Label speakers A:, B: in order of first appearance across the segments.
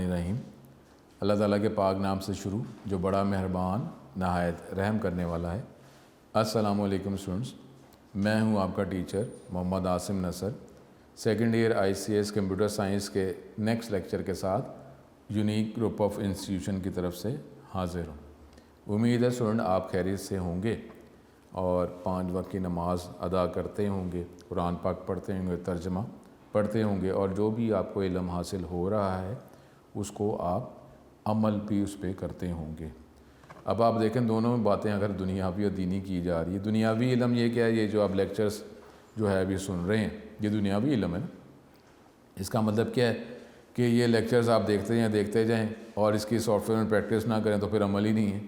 A: बिस्मिल्लाहिर्रहमानिर्रहीम। अल्लाह ताला के पाक नाम से शुरू जो बड़ा मेहरबान नहायत रहम करने वाला है। अस्सलामु अलैकुम स्टूडेंट्स, मैं हूं आपका teacher Mohammad Asim Nasar, second year ICS computer science के नेक्स्ट लेक्चर के साथ यूनिक ग्रुप ऑफ इंस्टीट्यूशन की तरफ से हाजिर हूँ। उम्मीद है स्टूडेंट आप खैरियत से होंगे और 5 वक्त की नमाज अदा करते होंगे, कुरान पाक पढ़ते होंगे, तर्जमा पढ़ते होंगे और जो भी आपको इल्म हासिल हो रहा है उसको आप अमल भी उस पर करते होंगे। अब आप देखें दोनों में बातें अगर दुनियावी और दीनी की जा रही है। दुनियावी इल्म ये क्या है, ये जो आप लेक्चर्स जो है अभी सुन रहे हैं ये दुनियावी इल्म है ना। इसका मतलब क्या है कि ये लेक्चर्स आप देखते जाएँ और इसकी सॉफ्टवेयर में प्रैक्टिस ना करें तो फिर अमल ही नहीं है।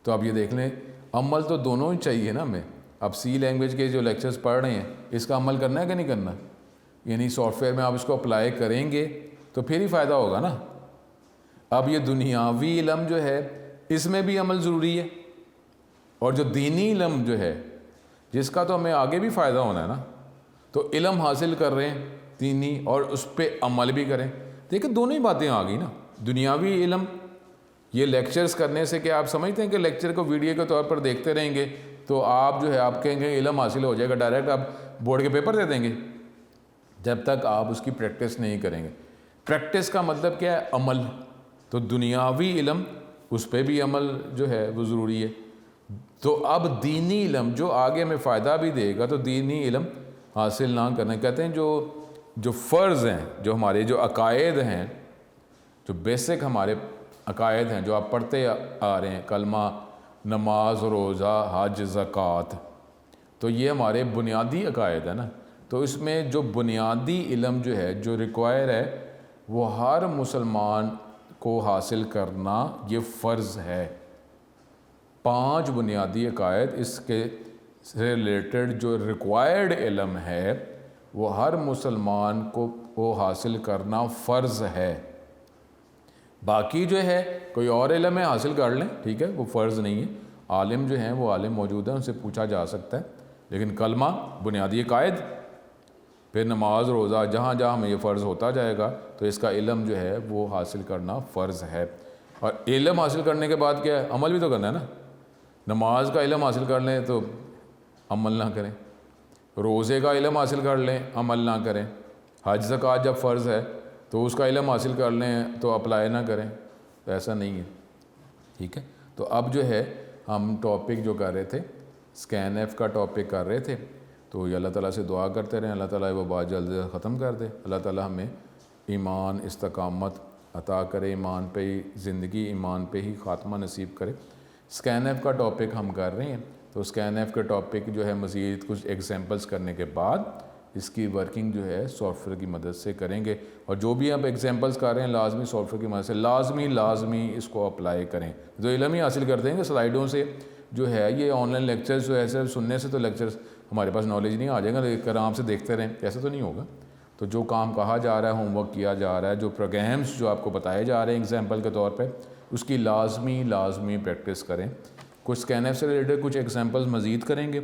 A: तो आप ये देख लें अमल तो दोनों ही चाहिए ना हमें। अब C लैंग्वेज के जो लेक्चर्स पढ़ रहे हैं इसका अमल करना है कि नहीं करना, यानी सॉफ्टवेयर में आप इसको अप्लाई करेंगे तो फिर ही फ़ायदा होगा ना। अब ये दुनियावी इल्म जो है इसमें भी अमल ज़रूरी है और जो दीनी इल्म जो है जिसका तो हमें आगे भी फ़ायदा होना है ना, तो इल्म हासिल कर रहे हैं दीनी और उस पर अमल भी करें। देखिए दोनों ही बातें आ गई ना। दुनियावी इल्म ये लेक्चर्स करने से क्या आप समझते हैं कि लेक्चर को वीडियो के तौर पर देखते रहेंगे तो आप जो है आप कहेंगे इल्म हासिल हो जाएगा, डायरेक्ट आप बोर्ड के पेपर दे देंगे, जब तक आप उसकी प्रैक्टिस नहीं करेंगे। प्रैक्टिस का मतलब क्या है, अमल। तो दुनियावी इल्म उस पर भी अमल जो है वो ज़रूरी है। तो अब दीनी इल्म जो आगे हमें फ़ायदा भी देगा, तो दीनी इल्म हासिल ना करना, कहते हैं जो फ़र्ज़ हैं, जो हमारे जो अकायद हैं, जो बेसिक हमारे अकायद हैं जो आप पढ़ते आ रहे हैं, कलमा, नमाज, रोज़ा, हज, ज़कात, तो ये हमारे बुनियादी अकायद है ना। तो इसमें जो बुनियादी इल्म जो है जो रिक्वायर है वो हर मुसलमान को हासिल करना ये फ़र्ज़ है। 5 बुनियादी अकायद इसके रिलेटेड जो रिक्वायर्ड इल्म है वो हर मुसलमान को हासिल करना फ़र्ज़ है। बाकी जो है कोई और इल्म है हासिल कर लें, ठीक है, वो फ़र्ज़ नहीं है। आलिम जो हैं वो आलिम मौजूद हैं, उनसे पूछा जा सकता है, लेकिन कलमा बुनियादी अकायद, फिर नमाज, रोज़ा, जहाँ जहाँ हमें ये फ़र्ज़ होता जाएगा तो इसका इल्म जो है वो हासिल करना फ़र्ज़ है। और इल्म हासिल करने के बाद क्या है, अमल भी तो करना है ना। नमाज का इल्म हासिल कर लें तो अमल ना करें, रोज़े का इल्म हासिल कर लें अमल ना करें, हज ज़कात जब फ़र्ज़ है तो उसका इल्म हासिल कर लें तो अप्लाई ना करें, तो ऐसा नहीं है, ठीक है। तो अब जो है हम टॉपिक जो कर रहे थे ScanF का टॉपिक कर रहे थे, तो ये अल्लाह ताला से दुआ करते रहें अल्लाह ताला वो बात जल्द ख़त्म कर दे। अल्लाह ताला हमें ईमान इस्तकामत अता करे, ईमान पे ही ज़िंदगी, ईमान पे ही ख़ात्मा नसीब करे। ScanF का टॉपिक हम कर रहे हैं, तो ScanF के टॉपिक जो है मज़ीद कुछ एग्जांपल्स करने के बाद इसकी वर्किंग जो है सॉफ्टवेयर की मदद से करेंगे। और जो भी आप एग्जांपल्स कर रहे हैं लाजमी सॉफ्टवेयर की मदद से लाजमी इसको अप्लाई करें। जो इल्म ही हासिल करते हैं कि स्लाइडों से जो है ये ऑनलाइन लेक्चर्स जो है सिर्फ सुनने से तो लेक्चर्स हमारे पास नॉलेज नहीं आ जाएगा, लेकिन आराम से देखते रहें, ऐसा तो नहीं होगा। तो जो काम कहा जा रहा है, होमवर्क किया जा रहा है, जो प्रोग्राम्स जो आपको बताए जा रहे हैं एग्जाम्पल के तौर पर, उसकी लाजमी प्रैक्टिस करें। कुछ ScanF से रिलेटेड कुछ एग्जाम्पल्स मज़ीद करेंगे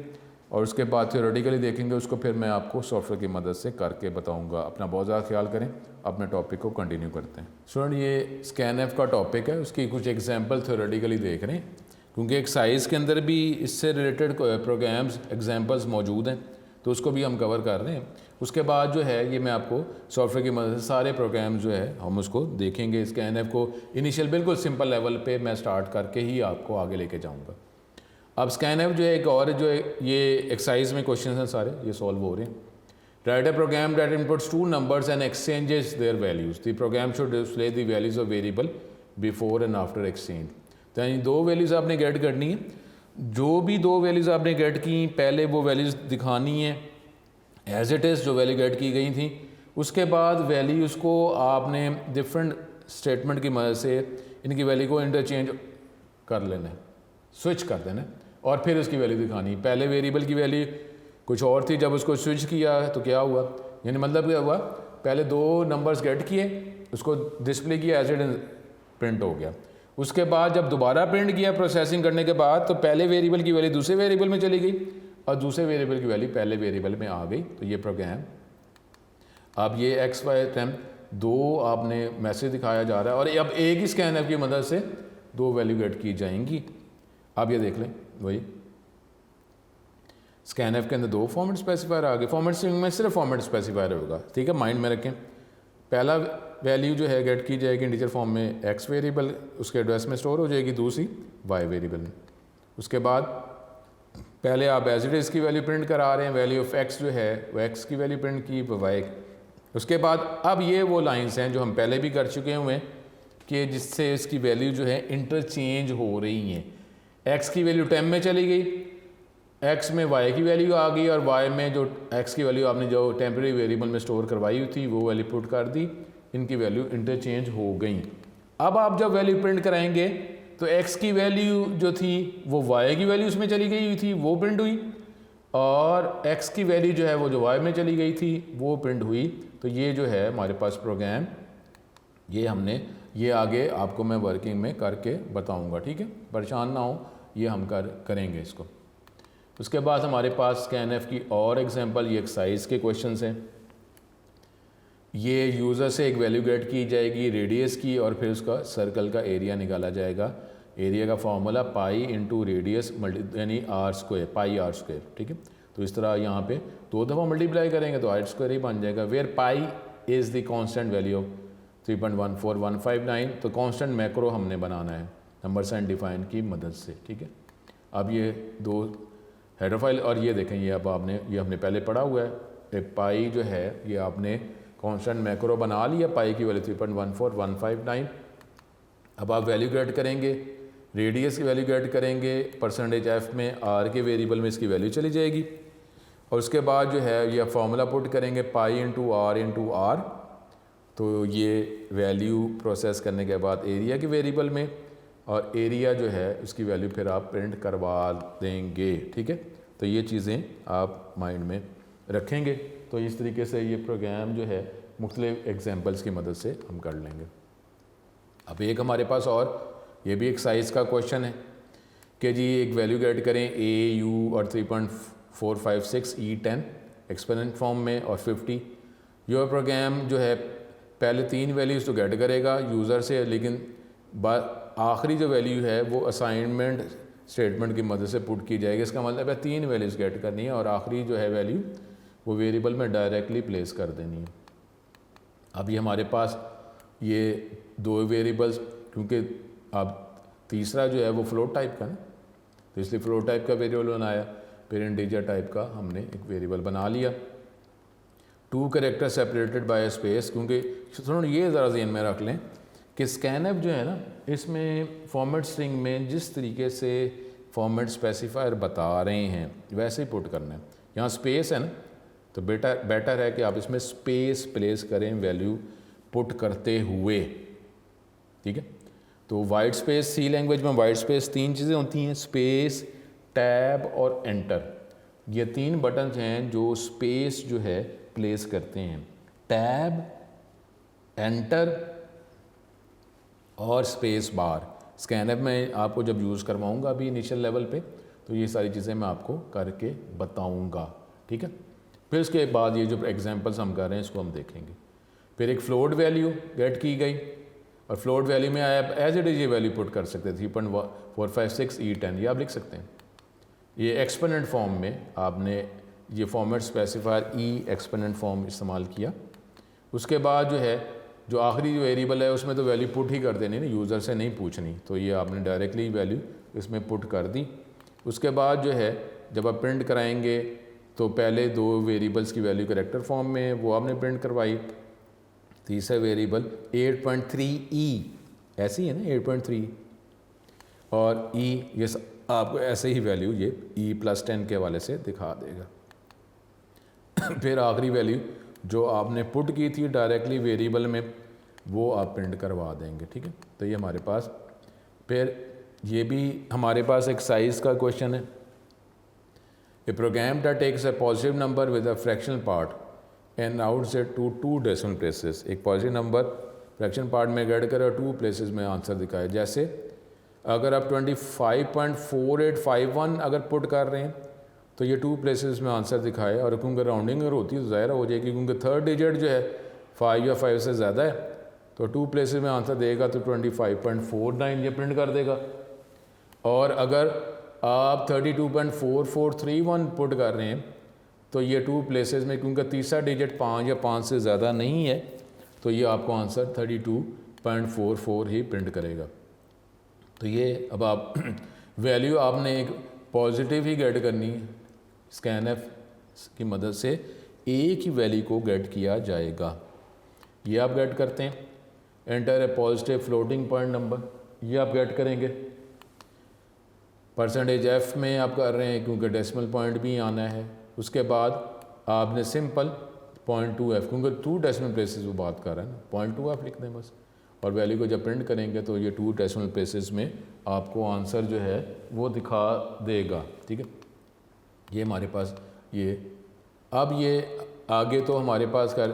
A: और उसके बाद थ्योरेटिकली देखेंगे, उसको फिर मैं आपको सॉफ्टवेयर की मदद से करके बताऊंगा। अपना बहुत ज़्यादा ख्याल करें। अपने टॉपिक को कंटिन्यू करते हैं। स्टूडेंट ये ScanF का टॉपिक है, उसकी कुछ एग्जांपल थ्योरेटिकली देख रहे हैं क्योंकि एक साइज़ के अंदर भी इससे रिलेटेड प्रोग्राम्स एग्जांपल्स मौजूद हैं, तो उसको भी हम कवर कर रहे हैं। उसके बाद जो है ये मैं आपको सॉफ्टवेयर की मदद से सारे प्रोग्राम जो है हम उसको देखेंगे। ScanF को इनिशियल बिल्कुल सिंपल लेवल पे मैं स्टार्ट करके ही आपको आगे लेके जाऊँगा। अब ScanF जो है एक और जो है ये एक्सरसाइज में क्वेश्चन हैं सारे ये सॉल्व हो रहे हैं। Write a program that inputs 2 numbers and exchanges their values. The program should display the values of variable before and after exchange. तो यानी 2 वैल्यूज़ आपने गेट करनी है। जो भी 2 वैल्यूज़ आपने गेट की पहले वो वैल्यूज़ दिखानी है एज इट इज़ जो वैल्यू गेट की गई थी। उसके बाद वैल्यूज़ को आपने डिफरेंट स्टेटमेंट की मदद से इनकी वैल्यू को इंटरचेंज कर लेना है, स्विच कर देना है और फिर उसकी वैल्यू दिखानी। पहले वेरिएबल की वैल्यू कुछ और थी, जब उसको स्विच किया तो क्या हुआ, यानी मतलब क्या हुआ, पहले 2 नंबर्स गेट किए, उसको डिस्प्ले किया, एज इट इज प्रिंट हो गया। उसके बाद जब दोबारा प्रिंट किया प्रोसेसिंग करने के बाद, तो पहले वेरिएबल की वैल्यू दूसरे वेरिएबल में चली गई और दूसरे वेरिएबल की वैल्यू पहले वेरिएबल में आ गई। तो ये प्रोग्राम अब ये XY टाइम दो आपने मैसेज दिखाया जा रहा है और अब एक ही स्कैनएफ की मदद से दो वैल्यू गेट की जाएंगी। आप ये देख लें, वही स्कैनएफ के अंदर दो फॉर्मेट स्पेसिफायर आ गए। फॉर्मेट स्ट्रिंग में सिर्फ फॉर्मेट स्पेसिफायर होगा, ठीक है, माइंड में रखें। पहला वैल्यू जो है गेट की जाएगी इंटीजर फॉर्म में एक्स वेरिएबल, उसके एड्रेस में स्टोर हो जाएगी, दूसरी वाई वेरिएबल में। उसके बाद पहले आप एज इट इज़ की वैल्यू प्रिंट करा रहे हैं, वैल्यू ऑफ एक्स जो है वो एक्स की वैल्यू प्रिंट की, वाई। उसके बाद अब ये वो लाइंस हैं जो हम पहले भी कर चुके हुए हैं कि जिससे इसकी वैल्यू जो है इंटरचेंज हो रही हैं। एक्स की वैल्यू टेम में चली गई, एक्स में वाई की वैल्यू आ गई और वाई में जो एक्स की वैल्यू आपने जो टेम्प्रेरी वेरिएबल में स्टोर करवाई हुई थी वो वैल्यू पुट कर दी, इनकी वैल्यू इंटरचेंज हो गई। अब आप जब वैल्यू प्रिंट कराएंगे तो एक्स की वैल्यू जो थी वो वाई की वैल्यू उसमें चली गई हुई थी, वो प्रिंट हुई, और एक्स की वैल्यू जो है वो जो वाई में चली गई थी वो प्रिंट हुई। तो ये जो है हमारे पास प्रोग्राम, ये आगे आपको मैं वर्किंग में करके बताऊंगा, ठीक है, परेशान ना हो, ये हम करेंगे इसको। उसके बाद हमारे पास स्कैनएफ की और एग्जांपल, ये एक्सरसाइज के क्वेश्चंस हैं। ये यूज़र से एक वैल्यू गेट की जाएगी रेडियस की और फिर उसका सर्कल का एरिया निकाला जाएगा। एरिया का फार्मूला पाई इंटू रेडियस यानी R square, pi R square, ठीक है। तो इस तरह यहाँ पे दो दफ़ा मल्टीप्लाई करेंगे तो आर स्क्वायर ही बन जाएगा। Where pi is the constant value of 3.14159, तो कांस्टेंट मैक्रो हमने बनाना है नंबर साइन डिफाइन की मदद से, ठीक है। अब ये दो हेडर फाइल और ये देखें, ये अब आपने ये हमने पहले पढ़ा हुआ है, पाई जो है ये आपने कांस्टेंट मैक्रो बना लिया, पाई की वैल्यू 3.14159। अब आप वैल्यू गेट करेंगे, रेडियस की वैल्यू गेट करेंगे, परसेंटेज एफ में आर के वेरिएबल में इसकी वैल्यू चली जाएगी और उसके बाद जो है ये फार्मूला पुट करेंगे पाई इंटू आर। तो ये वैल्यू प्रोसेस करने के बाद एरिया के वेरिएबल में, और एरिया जो है उसकी वैल्यू फिर आप प्रिंट करवा देंगे, ठीक है। तो ये चीज़ें आप माइंड में रखेंगे। तो इस तरीके से ये प्रोग्राम जो है मुख्तलिफ एग्जांपल्स की मदद से हम कर लेंगे। अब एक हमारे पास और ये भी एक साइज़ का क्वेश्चन है कि जी एक वैल्यू गेट करें ए यू और 3.456 E10 एक्सपोनेंट फॉर्म में और 50। योर प्रोग्राम जो है पहले तीन वैल्यूज़ तो गेट करेगा यूज़र से, लेकिन आखिरी जो वैल्यू है वो असाइनमेंट स्टेटमेंट की मदद से पुट की जाएगी। इसका मतलब है तीन वैल्यूज़ गेट करनी है और आखिरी जो है वैल्यू वो वेरिएबल में डायरेक्टली प्लेस कर देनी है। अब ये हमारे पास ये दो वेरिएबल्स, क्योंकि अब तीसरा जो है वो फ्लोट टाइप का ना, तो इसलिए फ्लोट टाइप का वेरिएबल बनाया, फिर इंटीजर टाइप का हमने एक वेरिएबल बना लिया। Two character separated by space, क्योंकि थोड़ा ये ज़रा ज़हन में रख लें कि स्कैनएफ जो है ना, इसमें फॉर्मेट स्ट्रिंग में जिस तरीके से फॉर्मेट स्पेसिफायर बता रहे हैं वैसे ही पुट करना है। यहाँ स्पेस है ना, तो बेटर है कि आप इसमें स्पेस प्लेस करें वैल्यू पुट करते हुए, ठीक है। तो वाइट स्पेस, सी लैंग्वेज में वाइट स्पेस तीन चीज़ें होती हैं, स्पेस, टैब और एंटर। ये तीन बटन्स हैं जो स्पेस जो है प्लेस करते हैं, टैब, एंटर और स्पेस बार। स्कैनएफ में आपको जब यूज़ करवाऊंगा अभी इनिशियल लेवल पे, तो ये सारी चीज़ें मैं आपको करके बताऊंगा, ठीक है। फिर उसके बाद ये जो एग्जांपल्स हम कर रहे हैं इसको हम देखेंगे। फिर एक फ्लोट वैल्यू गेट की गई और फ्लोट वैल्यू में आप एज इट इज़ ये वैल्यू पुट कर सकते हैं 3.456 E10, ये आप लिख सकते हैं। ये एक्सपोनेंट फॉर्म में आपने ये फॉर्मेट स्पेसिफायर ई एक्सपोनेंट फॉर्म इस्तेमाल किया। उसके बाद जो है जो आखिरी जो वेरिएबल है उसमें तो वैल्यू पुट ही कर देनी ना, यूज़र से नहीं पूछनी, तो ये आपने डायरेक्टली वैल्यू इसमें पुट कर दी। उसके बाद जो है जब आप प्रिंट कराएंगे तो पहले दो वेरिएबल्स की वैल्यू कैरेक्टर फॉर्म में वो आपने प्रिंट करवाई। तीसरा वेरिएबल 8.3E ऐसी है ना, 8.3 और E ये आपको ऐसे ही वैल्यू ये E+10 के हवाले से दिखा देगा। फिर आखिरी वैल्यू जो आपने पुट की थी डायरेक्टली वेरिएबल में वो आप प्रिंट करवा देंगे, ठीक है। तो ये हमारे पास, फिर ये भी हमारे पास एक साइज़ का क्वेश्चन है। A program that takes a positive number with a fractional part and outs it to 2 decimal places. एक पॉजिटिव नंबर फ्रैक्शन पार्ट में गेट करे और 2 प्लेसेस में आंसर दिखाए। जैसे अगर आप 25.4851 अगर पुट कर रहे हैं तो ये 2 प्लेसेस में आंसर दिखाए, और क्योंकि राउंडिंग अगर होती है तो ज़ाहिर हो जाएगी, क्योंकि थर्ड डिजिट जो है 5 या 5 से ज़्यादा है तो 2 प्लेसेस में आंसर देगा तो 25.49 ये प्रिंट कर देगा। और अगर आप 32.4431 पुट कर रहे हैं तो ये 2 प्लेसेस में, क्योंकि तीसरा डिजिट 5 या 5 से ज़्यादा नहीं है, तो ये आपको आंसर 32.44 ही प्रिंट करेगा। तो ये अब आप वैल्यू आपने एक पॉजिटिव ही गेट करनी है। स्कैनएफ की मदद से एक ही वैल्यू को गेट किया जाएगा। ये आप गेट करते हैं, enter a positive floating point number, ये आप गेट करेंगे। परसेंटेज एफ में आप कर रहे हैं क्योंकि डेसिमल पॉइंट भी आना है। उसके बाद आपने सिंपल 0.2f, क्योंकि 2 डेसिमल प्लेसेस वो बात कर रहा है ना, 0.2f लिख दें बस। और वैल्यू को जब प्रिंट करेंगे तो ये 2 डेसिमल प्लेसेस में आपको आंसर जो है वो दिखा देगा। ठीक है, ये हमारे पास ये। अब ये आगे तो हमारे पास कर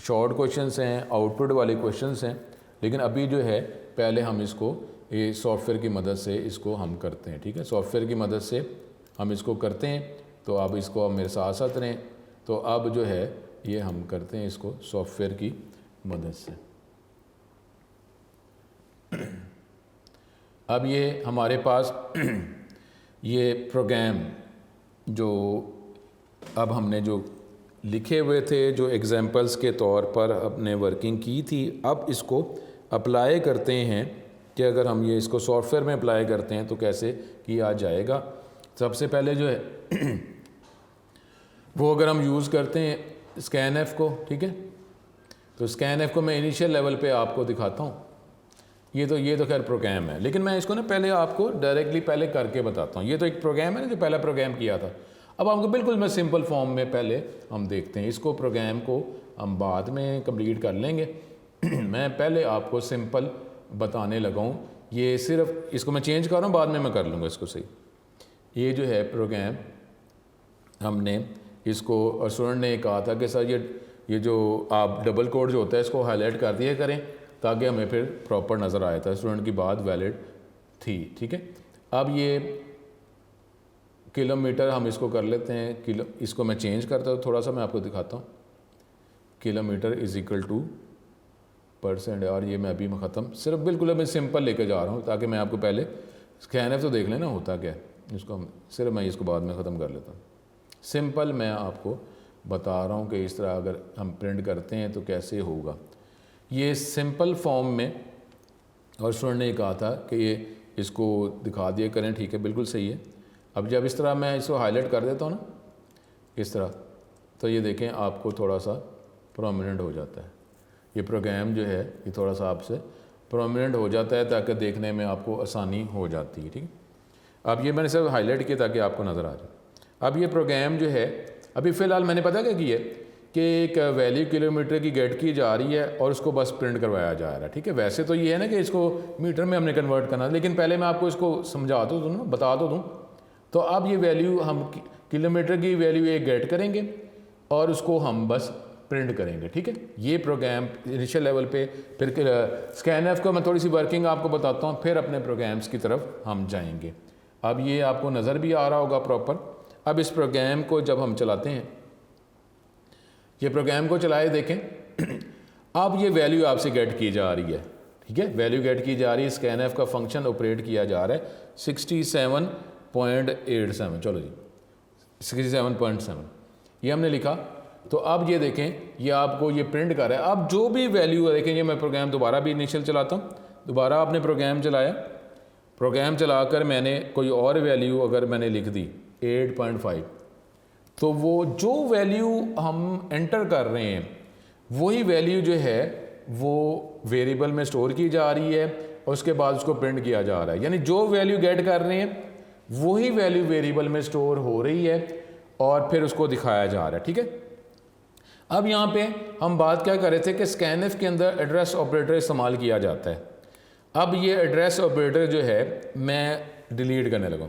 A: शॉर्ट क्वेश्चंस हैं, आउटपुट वाले क्वेश्चंस हैं, लेकिन अभी जो है पहले हम इसको ये सॉफ्टवेयर की मदद से इसको हम करते हैं। ठीक है, सॉफ्टवेयर की मदद से हम इसको करते हैं, तो आप इसको अब मेरे साथ साथ रहें। तो अब जो है ये हम करते हैं इसको सॉफ्टवेयर की मदद से। अब ये हमारे पास ये प्रोग्राम जो अब हमने जो लिखे हुए थे, जो एग्जांपल्स के तौर पर अपने वर्किंग की थी, अब इसको अप्लाई करते हैं कि अगर हम ये इसको सॉफ्टवेयर में अप्लाई करते हैं तो कैसे किया जाएगा। सबसे पहले जो है वो अगर हम यूज़ करते हैं स्कैनएफ को, ठीक है, तो स्कैनएफ को मैं इनिशियल लेवल पे आपको दिखाता हूँ। ये तो खैर प्रोग्राम है, लेकिन मैं इसको ना पहले आपको डायरेक्टली पहले करके बताता हूँ। ये तो एक प्रोग्राम है ना जो पहला प्रोग्राम किया था। अब आपको बिल्कुल मैं सिंपल फॉर्म में पहले हम देखते हैं। इसको प्रोग्राम को हम बाद में कंप्लीट कर लेंगे। मैं पहले आपको सिंपल बताने लगा हूँ। ये सिर्फ इसको मैं चेंज कर रहा हूँ, बाद में मैं कर लूँगा इसको सही। ये जो है प्रोग्राम हमने इसको, और स्टूडेंट ने कहा था कि सर ये जो आप डबल कोड जो होता है इसको हाईलाइट कर दिया करें ताकि हमें फिर प्रॉपर नज़र आया था। स्टूडेंट की बात वैलिड थी। ठीक है, अब ये किलोमीटर हम इसको कर लेते हैं। इसको मैं चेंज करता हूँ थोड़ा सा, मैं आपको दिखाता हूँ। किलोमीटर इज़ इक्वल टू %, और ये मैं अभी ख़त्म सिर्फ बिल्कुल अभी सिंपल लेके जा रहा हूँ ताकि मैं आपको पहले स्कैनएफ तो देख लेना होता क्या है। इसको हम सिर्फ मैं इसको बाद में ख़त्म कर लेता हूँ। सिंपल मैं आपको बता रहा हूँ कि इस तरह अगर हम प्रिंट करते हैं तो कैसे होगा। ये सिंपल फॉर्म में, और स्टूडेंट ने कहा था कि ये इसको दिखा दिया करें। ठीक है, बिल्कुल सही है। अब जब इस तरह मैं इसको हाईलाइट कर देता हूँ ना इस तरह, तो ये देखें आपको थोड़ा सा प्रोमिनेंट हो जाता है। ये प्रोग्राम जो है ये थोड़ा सा आपसे प्रोमिनेंट हो जाता है ताकि देखने में आपको आसानी हो जाती है। ठीक है, अब ये मैंने सिर्फ हाईलाइट किया ताकि आपको नज़र आ जाए। अब ये प्रोग्राम जो है अभी फ़िलहाल मैंने पता क्या किया कि एक वैल्यू किलोमीटर की गेट की जा रही है और उसको बस प्रिंट करवाया जा रहा है। ठीक है, वैसे तो ये है ना कि इसको मीटर में हमने कन्वर्ट करना है, लेकिन पहले मैं आपको इसको समझा तो दूँ ना, बता तो दूँ। तो अब ये वैल्यू हम किलोमीटर की वैल्यू एक गेट करेंगे और उसको हम बस प्रिंट करेंगे। ठीक है, ये प्रोग्राम इनिशियल लेवल पे। फिर स्कैनएफ को मैं थोड़ी सी वर्किंग आपको बताता हूँ, फिर अपने प्रोग्राम्स की तरफ हम जाएंगे। अब ये आपको नज़र भी आ रहा होगा प्रॉपर। अब इस प्रोग्राम को जब हम चलाते हैं, ये प्रोग्राम को चलाए देखें। अब ये वैल्यू आपसे गेट की जा रही है। ठीक है, वैल्यू गेट की जा रही है। स्कैनएफ का फंक्शन ऑपरेट किया जा रहा है 67.87। चलो जी 67.7 ये हमने लिखा। तो अब ये देखें ये आपको ये प्रिंट कर रहा है। अब जो भी वैल्यू देखें, ये मैं प्रोग्राम दोबारा भी इनिशियल चलाता हूँ। दोबारा आपने प्रोग्राम चलाया, प्रोग्राम चलाकर मैंने कोई और वैल्यू अगर मैंने लिख दी 8.5, तो वो जो वैल्यू हम एंटर कर रहे हैं वही वैल्यू जो है वो वेरिएबल में स्टोर की जा रही है और उसके बाद उसको प्रिंट किया जा रहा है। यानी जो वैल्यू गेट कर रहे हैं वही वैल्यू वेरिएबल में स्टोर हो रही है और फिर उसको दिखाया जा रहा है। ठीक है, अब यहाँ पे हम बात क्या कर रहे थे कि स्कैनएफ के अंदर एड्रेस ऑपरेटर इस्तेमाल किया जाता है। अब ये एड्रेस ऑपरेटर जो है मैं डिलीट करने लगा।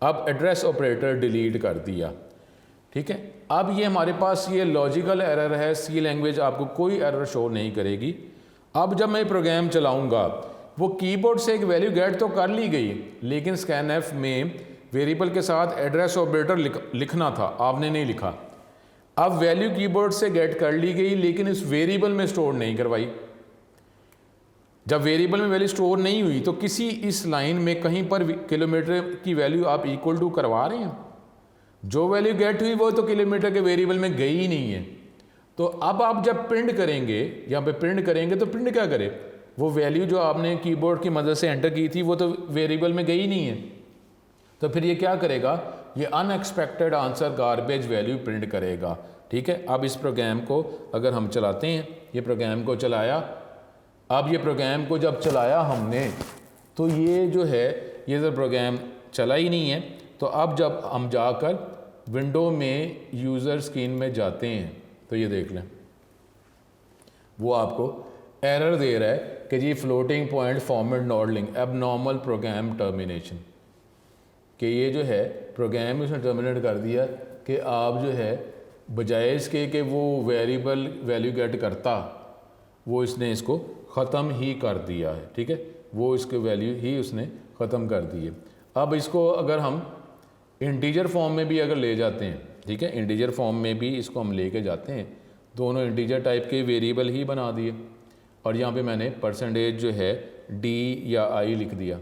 A: अब एड्रेस ऑपरेटर डिलीट कर दिया। ठीक है, अब ये हमारे पास ये लॉजिकल एरर है। सी लैंग्वेज आपको कोई एरर शो नहीं करेगी। अब जब मैं प्रोग्राम चलाऊंगा, वो कीबोर्ड से एक वैल्यू गेट तो कर ली गई, लेकिन स्कैनएफ में वेरिएबल के साथ एड्रेस ऑपरेटर लिखना था, आपने नहीं लिखा। अब वैल्यू कीबोर्ड से गेट कर ली गई, लेकिन इस वेरिएबल में स्टोर नहीं करवाई। जब वेरिएबल में वैल्यू स्टोर नहीं हुई तो किसी इस लाइन में कहीं पर किलोमीटर की वैल्यू आप इक्वल टू करवा रहे हैं। जो वैल्यू गेट हुई वो तो किलोमीटर के वेरिएबल में गई ही नहीं है। तो अब आप जब प्रिंट करेंगे, यहाँ पे प्रिंट करेंगे तो प्रिंट क्या करे, वो वैल्यू जो आपने कीबोर्ड की मदद से एंटर की थी वो तो वेरिएबल में गई नहीं है। तो फिर ये क्या करेगा, ये unexpected answer garbage value print करेगा। ठीक है, अब इस प्रोग्राम को अगर हम चलाते हैं, ये प्रोग्राम को चलाया, अब ये प्रोग्राम को जब चलाया हमने तो ये जो है ये तो प्रोग्राम चला ही नहीं है। तो अब जब हम जाकर विंडो में यूज़र स्क्रीन में जाते हैं तो ये देख लें, वो आपको एरर दे रहा है कि जी floating point format not link abnormal program termination, कि ये जो है प्रोग्राम उसने टर्मिनेट कर दिया कि आप जो है बजाय इसके कि वो वेरिएबल वैल्यू गेट करता, वो इसने इसको ख़त्म ही कर दिया है। ठीक है, वो इसके वैल्यू ही उसने ख़त्म कर दी है। अब इसको अगर हम इंटीजर फॉर्म में भी अगर ले जाते हैं, ठीक है, इंटीजर फॉर्म में भी इसको हम लेके जाते हैं, दोनों इंटीजर टाइप के वेरिएबल ही बना दिए और यहाँ पे मैंने परसेंटेज जो है डी या आई लिख दिया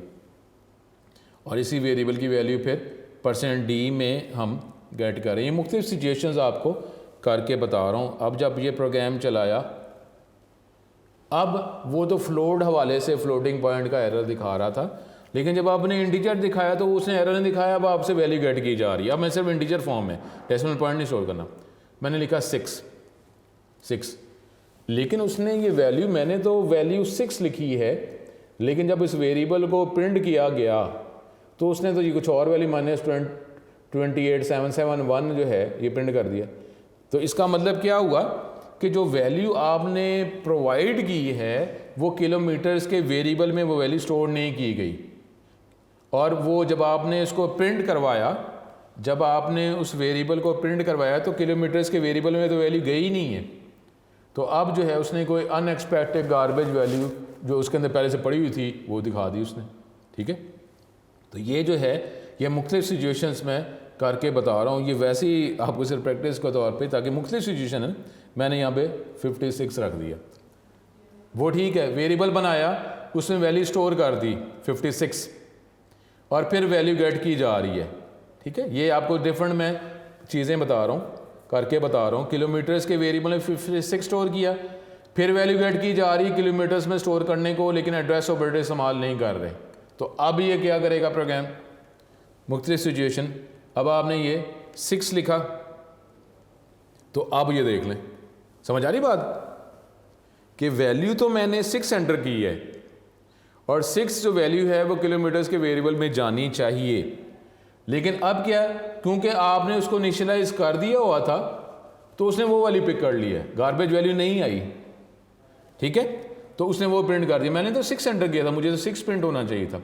A: और इसी वेरिएबल की वैल्यू फिर %d में हम गेट करें। ये मुख्तलिफ सिचुएशंस आपको करके बता रहा हूँ। अब जब ये प्रोग्राम चलाया, अब वो तो फ्लोट हवाले से फ्लोटिंग पॉइंट का एरर दिखा रहा था, लेकिन जब आपने इंटीजर दिखाया तो उसने एरर नहीं दिखाया। अब आपसे वैल्यू गेट की जा रही है। अब मैं सिर्फ इंटीजर फॉर्म में डेसिमल पॉइंट नहीं स्टोर करना, मैंने लिखा 6, लेकिन उसने ये वैल्यू, मैंने तो वैल्यू 6 लिखी है, लेकिन जब इस वेरिएबल को प्रिंट किया गया तो उसने तो ये कुछ और वैल्यू -28771 जो है ये प्रिंट कर दिया। तो इसका मतलब क्या हुआ कि जो वैल्यू आपने प्रोवाइड की है वो किलोमीटर्स के वेरिएबल में वो वैल्यू स्टोर नहीं की गई, और वो जब आपने इसको प्रिंट करवाया, जब आपने उस वेरिएबल को प्रिंट करवाया तो किलोमीटर्स के वेरिएबल में तो वैल्यू गई नहीं है। तो अब जो है उसने कोई अनएक्सपेक्टेड गार्बेज वैल्यू जो उसके अंदर पहले से पड़ी हुई थी वो दिखा दी उसने। ठीक है, तो ये जो है ये मुख्तलिफ सिचुएशंस में करके बता रहा हूँ। ये वैसे ही आपको सिर्फ प्रैक्टिस के तौर पे, ताकि मुख्तलिफ सिचुएशन है, मैंने यहाँ पे 56 रख दिया। वो ठीक है, वेरिएबल बनाया, उसमें वैल्यू स्टोर कर दी 56 और फिर वैल्यू गेट की जा रही है। ठीक है, ये आपको डिफरेंट मैं चीज़ें बता रहा हूँ, करके बता रहा हूँ। किलोमीटर्स के वेरिएबल में 56 स्टोर किया, फिर वैल्यू गेट की जा रही है किलोमीटर्स में स्टोर करने को, लेकिन एड्रेस ऑपरेटर इस्तेमाल नहीं कर रहे। तो अब ये क्या करेगा प्रोग्राम, मुख्तलिफ सिचुएशन। अब आपने ये 6 लिखा, तो अब ये देख लें, समझ आ रही बात कि वैल्यू तो मैंने 6 एंटर की है और 6 जो वैल्यू है वो किलोमीटर्स के वेरिएबल में जानी चाहिए, लेकिन अब क्या, क्योंकि आपने उसको इनिशियलाइज कर दिया हुआ था तो उसने वो वाली पिक कर ली है, गार्बेज वैल्यू नहीं आई। ठीक है, तो उसने वो प्रिंट कर दिया। मैंने तो 6 एंटर किया था, मुझे तो 6 प्रिंट होना चाहिए था।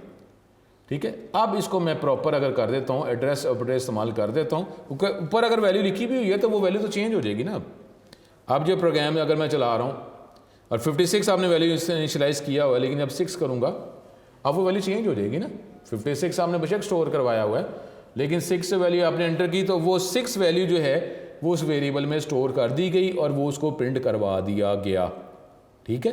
A: ठीक है, अब इसको मैं प्रॉपर अगर कर देता हूँ, एड्रेस ऑपरेटर इस्तेमाल कर देता हूँ, ऊपर अगर वैल्यू लिखी भी हुई है तो वो वैल्यू तो चेंज हो जाएगी ना। अब जो प्रोग्राम अगर मैं चला रहा हूँ और 56 आपने वैल्यू इनिशियलाइज किया हुआ है, लेकिन जब 6 करूँगा अब वो वैल्यू चेंज हो जाएगी ना। 56 आपने बेशक स्टोर करवाया हुआ है, लेकिन 6 वैल्यू आपने एंटर की तो वो 6 वैल्यू जो है वो उस वेरिएबल में स्टोर कर दी गई और वो उसको प्रिंट करवा दिया गया। ठीक है,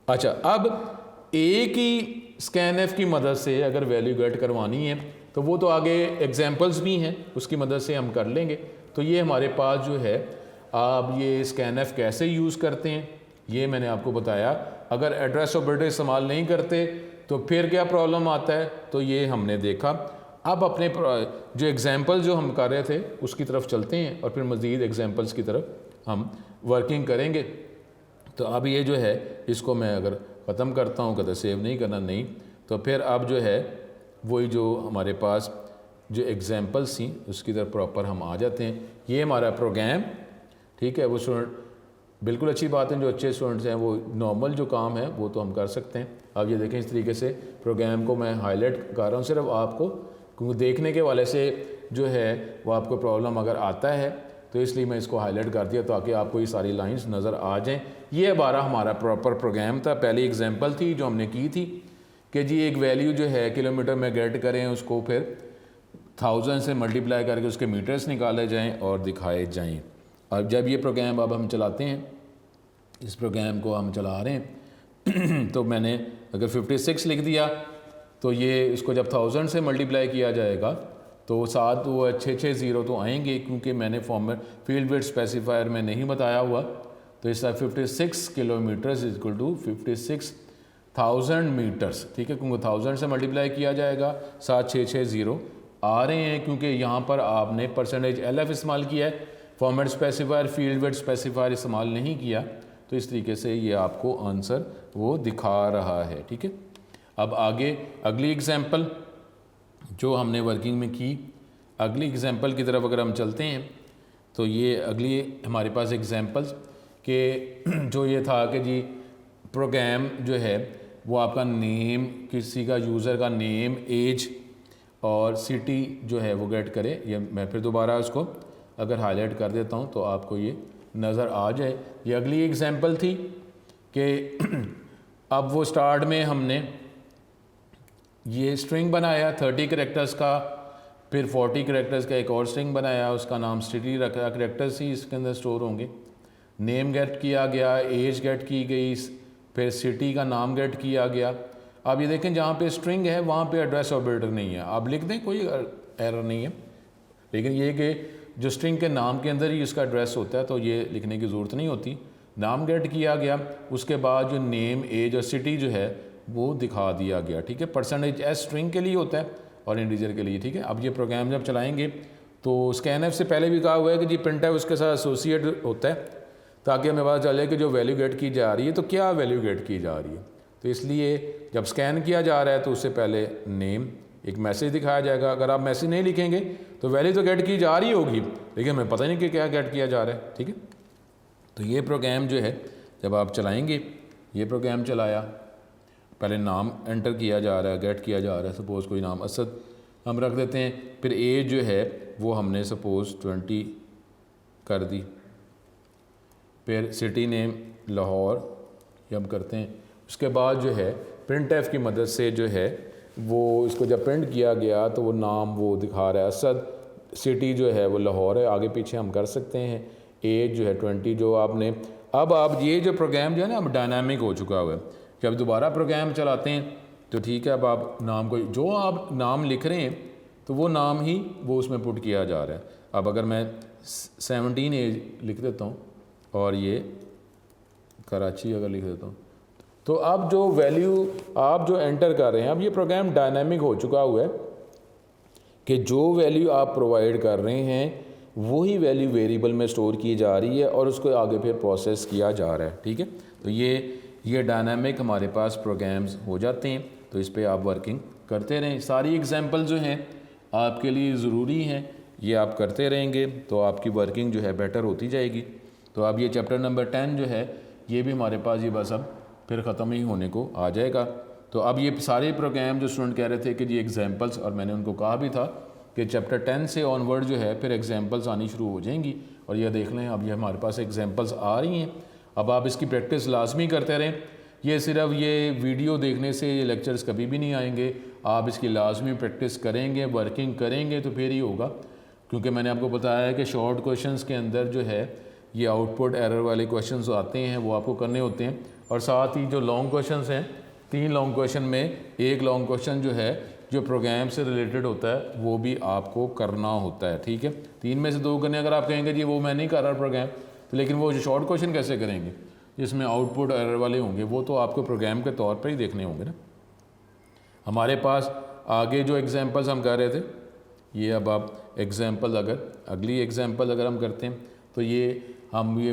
A: अच्छा, अब एक ही स्कैनएफ की मदद से अगर वैल्यू गेट करवानी है तो वो तो आगे एग्जांपल्स भी हैं, उसकी मदद से हम कर लेंगे। तो ये हमारे पास जो है, आप ये स्कैनएफ कैसे यूज़ करते हैं ये मैंने आपको बताया। अगर एड्रेस ऑपरेटर इस्तेमाल नहीं करते तो फिर क्या प्रॉब्लम आता है, तो ये हमने देखा। अब अपने जो एग्जांपल जो हम कर रहे थे उसकी तरफ चलते हैं और फिर मज़ीद एग्जांपल्स की तरफ हम वर्किंग करेंगे। तो अब ये जो है इसको मैं अगर ख़त्म करता हूँ, कहते सेव नहीं करना, नहीं, तो फिर अब जो है वही जो हमारे पास जो एग्जांपल्स थी उसकी तरफ प्रॉपर हम आ जाते हैं। ये हमारा प्रोग्राम, ठीक है, वो स्टूडेंट बिल्कुल अच्छी बात है, जो अच्छे स्टूडेंट्स हैं वो नॉर्मल जो काम है वो तो हम कर सकते हैं। अब ये देखें, इस तरीके से प्रोग्राम को मैं हाईलाइट कर रहा हूँ सिर्फ आपको, क्योंकि देखने के वाले से जो है वो आपको प्रॉब्लम अगर आता है तो इसलिए मैं इसको हाईलाइट कर दिया ताकि आपको ये सारी लाइंस नज़र आ जाएं। ये हमारा प्रॉपर प्रोग्राम था। पहली एग्जांपल थी जो हमने की थी कि जी एक वैल्यू जो है किलोमीटर में गेट करें, उसको फिर 1000 से मल्टीप्लाई करके उसके मीटर्स निकाले जाएं और दिखाए जाएं। और जब ये प्रोग्राम अब हम चलाते हैं, इस प्रोग्राम को हम चला रहे हैं तो मैंने अगर 56 लिख दिया तो ये इसको जब 1000 से मल्टीप्लाई किया जाएगा तो 7 वो 660 तो आएंगे, क्योंकि मैंने फॉर्मेट फील्ड विड्थ स्पेसिफायर में नहीं बताया हुआ। तो इस 56 kilometers is equal to 56,000 meters, ठीक है, क्योंकि 1000 से मल्टीप्लाई किया जाएगा, 7660 आ रहे हैं, क्योंकि यहाँ पर आपने परसेंटेज LF इस्तेमाल किया है, format specifier field width specifier इस्तेमाल नहीं किया। तो इस तरीके से ये आपको आंसर वो दिखा रहा है, ठीक है। अब आगे अगली एग्जांपल जो हमने वर्किंग में की, अगली एग्जांपल की तरफ अगर हम चलते हैं तो ये अगली हमारे पास एग्जांपल्स के जो ये था कि जी प्रोग्राम जो है वो आपका नेम, किसी का यूज़र का नेम, एज और सिटी जो है वो गेट करे। ये मैं फिर दोबारा उसको अगर हाईलाइट कर देता हूँ तो आपको ये नज़र आ जाए। ये अगली एग्जांपल थी कि अब वो स्टार्ट में हमने ये स्ट्रिंग बनाया 30 करैक्टर्स का, फिर 40 करैक्टर्स का एक और स्ट्रिंग बनाया, उसका नाम सिटी रखा, करैक्टर्स ही इसके अंदर स्टोर होंगे। नेम गेट किया गया, एज गेट की गई, फिर सिटी का नाम गेट किया गया। अब ये देखें जहाँ पे स्ट्रिंग है वहाँ पे एड्रेस ऑपरेटर नहीं है, आप लिख दें कोई एरर नहीं है, लेकिन ये कि जो स्ट्रिंग के नाम के अंदर ही उसका एड्रेस होता है तो ये लिखने की ज़रूरत नहीं होती। नाम गेट किया गया, उसके बाद जो नेम, एज और सिटी जो है वो दिखा दिया गया, ठीक है। परसेंटेज S स्ट्रिंग के लिए होता है और इंटीजर के लिए, ठीक है। अब ये प्रोग्राम जब चलाएंगे तो स्कैनएफ से पहले भी कहा हुआ है कि जी प्रिंटएफ उसके साथ एसोसिएट होता है, ताकि हमें पता चले कि जो वैल्यू गेट की जा रही है तो क्या वैल्यू गेट की जा रही है। तो इसलिए जब स्कैन किया जा रहा है तो उससे पहले नेम, एक मैसेज दिखाया जाएगा। अगर आप मैसेज नहीं लिखेंगे तो वैल्यू तो गेट की जा रही होगी, लेकिन हमें पता नहीं कि क्या गेट किया जा रहा है, ठीक है। तो ये प्रोग्राम जो है जब आप चलाएंगे, ये प्रोग्राम चलाया, पहले नाम एंटर किया जा रहा है, गेट किया जा रहा है, सपोज़ कोई नाम असद हम रख देते हैं, फिर एज जो है वो हमने सपोज़ 20 कर दी, फिर सिटी नेम लाहौर ये हम करते हैं। उसके बाद जो है प्रिंटएफ की मदद से जो है वो इसको जब प्रिंट किया गया तो वो नाम वो दिखा रहा है असद, सिटी जो है वो लाहौर है, आगे पीछे हम कर सकते हैं, एज जो है 20 जो आपने। अब आप ये जो प्रोग्राम जो है ना अब डायनामिक हो चुका हुआ है, जब दोबारा प्रोग्राम चलाते हैं तो ठीक है, अब आप नाम को जो आप नाम लिख रहे हैं तो वो नाम ही वो उसमें पुट किया जा रहा है। अब अगर मैं 17 एज लिख देता हूँ और ये कराची अगर लिख देता हूँ, तो अब जो वैल्यू आप जो एंटर कर रहे हैं, अब ये प्रोग्राम डायनामिक हो चुका हुआ है कि जो वैल्यू आप प्रोवाइड कर रहे हैं वही वैल्यू वेरिएबल में स्टोर की जा रही है और उसको आगे फिर प्रोसेस किया जा रहा है, ठीक है। तो ये डायनामिक हमारे पास प्रोग्राम्स हो जाते हैं, तो इस पर आप वर्किंग करते रहें। सारी एग्जांपल जो हैं आपके लिए ज़रूरी हैं, ये आप करते रहेंगे तो आपकी वर्किंग जो है बेटर होती जाएगी। तो अब ये चैप्टर नंबर 10 जो है ये भी हमारे पास ये बस अब फिर ख़त्म ही होने को आ जाएगा। तो अब ये सारे प्रोग्राम जो स्टूडेंट कह रहे थे कि जी एग्जांपल्स, और मैंने उनको कहा भी था कि चैप्टर 10 से ऑनवर्ड जो है फिर एग्जांपल्स आनी शुरू हो जाएंगी, और ये देख लें अब ये हमारे पास एग्जांपल्स आ रही हैं। अब आप इसकी प्रैक्टिस लाजमी करते रहें, ये सिर्फ ये वीडियो देखने से ये लेक्चर्स कभी भी नहीं आएंगे, आप इसकी लाजमी प्रैक्टिस करेंगे, वर्किंग करेंगे तो फिर ही होगा। क्योंकि मैंने आपको बताया है कि शॉर्ट क्वेश्चंस के अंदर जो है ये आउटपुट एरर वाले क्वेश्चंस आते हैं, वो आपको करने होते हैं, और साथ ही जो लॉन्ग क्वेश्चंस हैं 3 लॉन्ग क्वेश्चन में एक लॉन्ग क्वेश्चन जो है जो प्रोग्राम से रिलेटेड होता है वो भी आपको करना होता है, ठीक है। 3 में से 2 करने, अगर आप कहेंगे जी वो मैं नहीं कर रहा प्रोग्राम, तो लेकिन वो जो शॉर्ट क्वेश्चन कैसे करेंगे जिसमें आउटपुट एरर वाले होंगे, वो तो आपको प्रोग्राम के तौर पर ही देखने होंगे ना। हमारे पास आगे जो एग्जांपल्स हम कर रहे थे, ये अब आप एग्जांपल अगर अगली एग्जांपल अगर हम करते हैं तो ये हम ये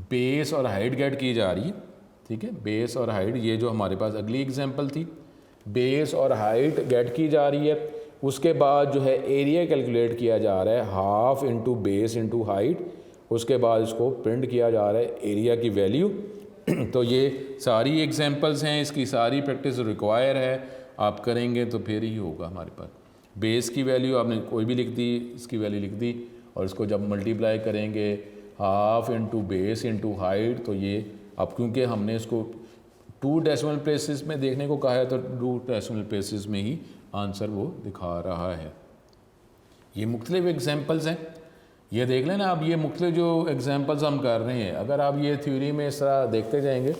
A: बेस और हाइट गेट की जा रही है, ठीक है। बेस और हाइट ये जो हमारे पास अगली एग्जांपल थी, बेस और हाइट गेट की जा रही है। उसके बाद जो है एरिया कैलकुलेट किया जा रहा है, half into base into height, उसके बाद इसको प्रिंट किया जा रहा है एरिया की वैल्यू। तो ये सारी एग्जांपल्स हैं, इसकी सारी प्रैक्टिस रिक्वायर है, आप करेंगे तो फिर ही होगा हमारे पास। बेस की वैल्यू आपने कोई भी लिख दी, इसकी वैल्यू लिख दी, और इसको जब मल्टीप्लाई करेंगे half into base into height, तो ये अब क्योंकि हमने इसको 2 डेसिमल प्लेसेस में देखने को कहा है तो 2 डेसिमल प्लेसेस में ही आंसर वो दिखा रहा है। ये मुख्तलिफ एग्जांपल्स हैं, ये देख लेना आप, ये मुख्तलिफ जो एग्जांपल्स हम कर रहे हैं, अगर आप ये थ्योरी में इस तरह देखते जाएंगे